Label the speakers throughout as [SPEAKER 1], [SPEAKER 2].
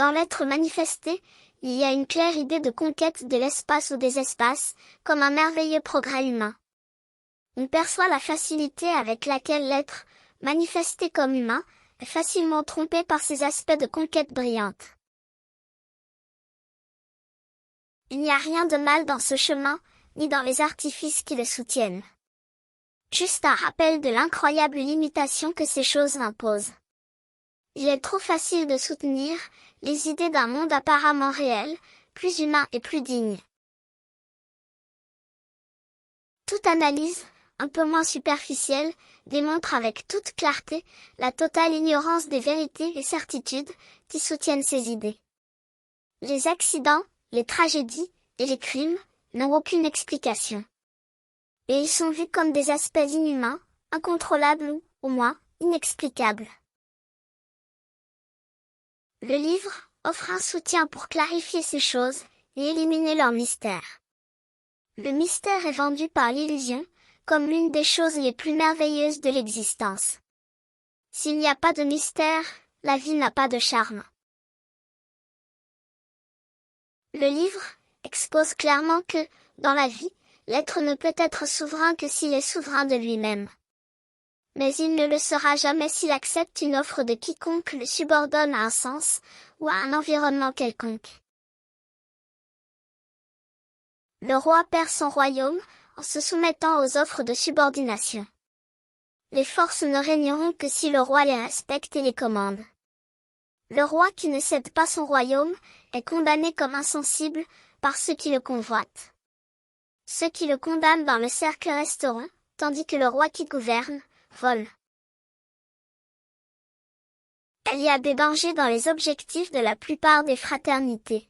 [SPEAKER 1] Dans l'être manifesté, il y a une claire idée de conquête de l'espace ou des espaces, comme un merveilleux progrès humain. On perçoit la facilité avec laquelle l'être, manifesté comme humain, est facilement trompé par ces aspects de conquête brillante. Il n'y a rien de mal dans ce chemin, ni dans les artifices qui le soutiennent. Juste un rappel de l'incroyable limitation que ces choses imposent. Il est trop facile de soutenir les idées d'un monde apparemment réel, plus humain et plus digne. Toute analyse, un peu moins superficielle, démontre avec toute clarté la totale ignorance des vérités et certitudes qui soutiennent ces idées. Les accidents, les tragédies et les crimes n'ont aucune explication. Et ils sont vus comme des aspects inhumains, incontrôlables ou, au moins, inexplicables. Le livre offre un soutien pour clarifier ces choses et éliminer leur mystère. Le mystère est vendu par l'illusion, comme l'une des choses les plus merveilleuses de l'existence. S'il n'y a pas de mystère, la vie n'a pas de charme. Le livre expose clairement que, dans la vie, l'être ne peut être souverain que s'il est souverain de lui-même. Mais il ne le sera jamais s'il accepte une offre de quiconque le subordonne à un sens, ou à un environnement quelconque. Le roi perd son royaume, en se soumettant aux offres de subordination. Les forces ne régneront que si le roi les respecte et les commande. Le roi qui ne cède pas son royaume, est condamné comme insensible, par ceux qui le convoitent. Ceux qui le condamnent dans le cercle resteront, tandis que le roi qui gouverne, vole. Il y a des dangers dans les objectifs de la plupart des fraternités.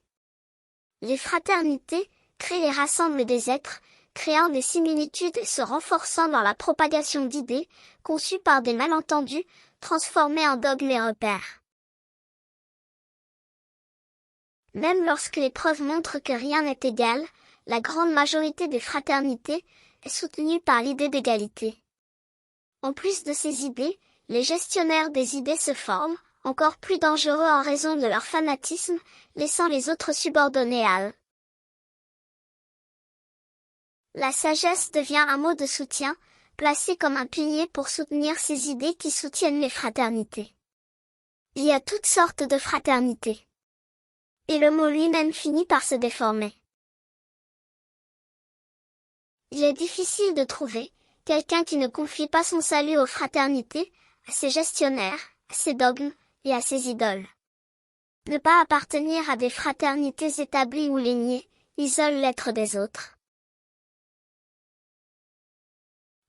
[SPEAKER 1] Les fraternités créent et rassemblent des êtres, créant des similitudes et se renforçant dans la propagation d'idées, conçues par des malentendus, transformés en dogmes et repères. Même lorsque les preuves montrent que rien n'est égal, la grande majorité des fraternités est soutenue par l'idée d'égalité. En plus de ces idées, les gestionnaires des idées se forment, encore plus dangereux en raison de leur fanatisme, laissant les autres subordonnés à eux. La sagesse devient un mot de soutien, placé comme un pilier pour soutenir ces idées qui soutiennent les fraternités. Il y a toutes sortes de fraternités. Et le mot lui-même finit par se déformer. Il est difficile de trouver quelqu'un qui ne confie pas son salut aux fraternités, à ses gestionnaires, à ses dogmes, et à ses idoles. Ne pas appartenir à des fraternités établies ou les nier, isole l'être des autres.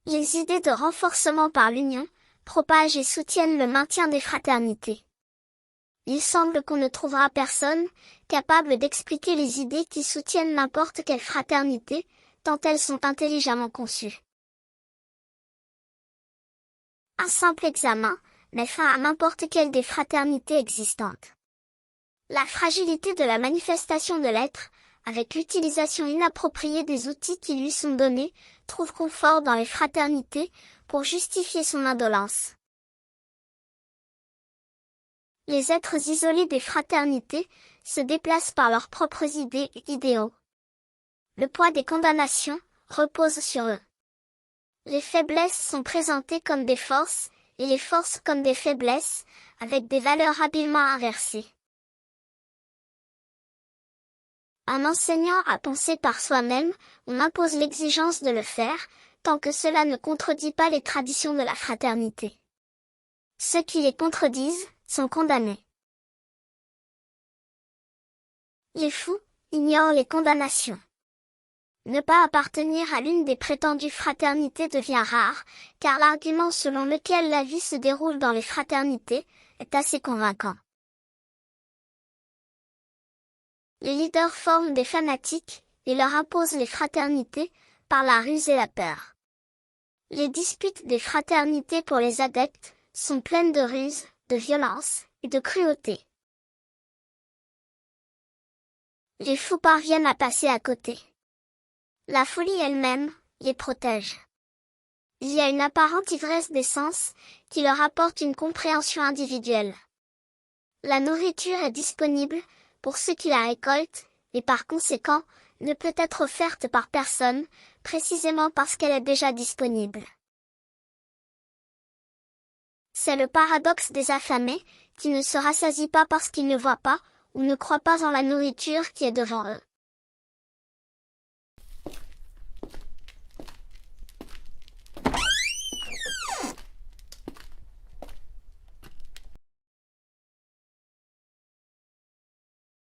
[SPEAKER 1] Les idées de renforcement par l'union, propagent et soutiennent le maintien des fraternités. Il semble qu'on ne trouvera personne, capable d'expliquer les idées qui soutiennent n'importe quelle fraternité, tant elles sont intelligemment conçues. Un simple examen met fin à n'importe quelle des fraternités existantes. La fragilité de la manifestation de l'être, avec l'utilisation inappropriée des outils qui lui sont donnés, trouve confort dans les fraternités, pour justifier son indolence. Les êtres isolés des fraternités se déplacent par leurs propres idées et idéaux. Le poids des condamnations repose sur eux. Les faiblesses sont présentées comme des forces, et les forces comme des faiblesses, avec des valeurs habilement inversées. Un enseignant a pensé par soi-même, on impose l'exigence de le faire, tant que cela ne contredit pas les traditions de la fraternité. Ceux qui les contredisent, sont condamnés. Les fous ignorent les condamnations. Ne pas appartenir à l'une des prétendues fraternités devient rare, car l'argument selon lequel la vie se déroule dans les fraternités est assez convaincant. Les leaders forment des fanatiques et leur imposent les fraternités par la ruse et la peur. Les disputes des fraternités pour les adeptes sont pleines de ruse, de violence et de cruauté. Les fous parviennent à passer à côté. La folie elle-même les protège. Il y a une apparente ivresse des sens qui leur apporte une compréhension individuelle. La nourriture est disponible, pour ceux qui la récoltent, et par conséquent, ne peut être offerte par personne, précisément parce qu'elle est déjà disponible. C'est le paradoxe des affamés, qui ne se rassasient pas parce qu'ils ne voient pas, ou ne croient pas en la nourriture qui est devant eux.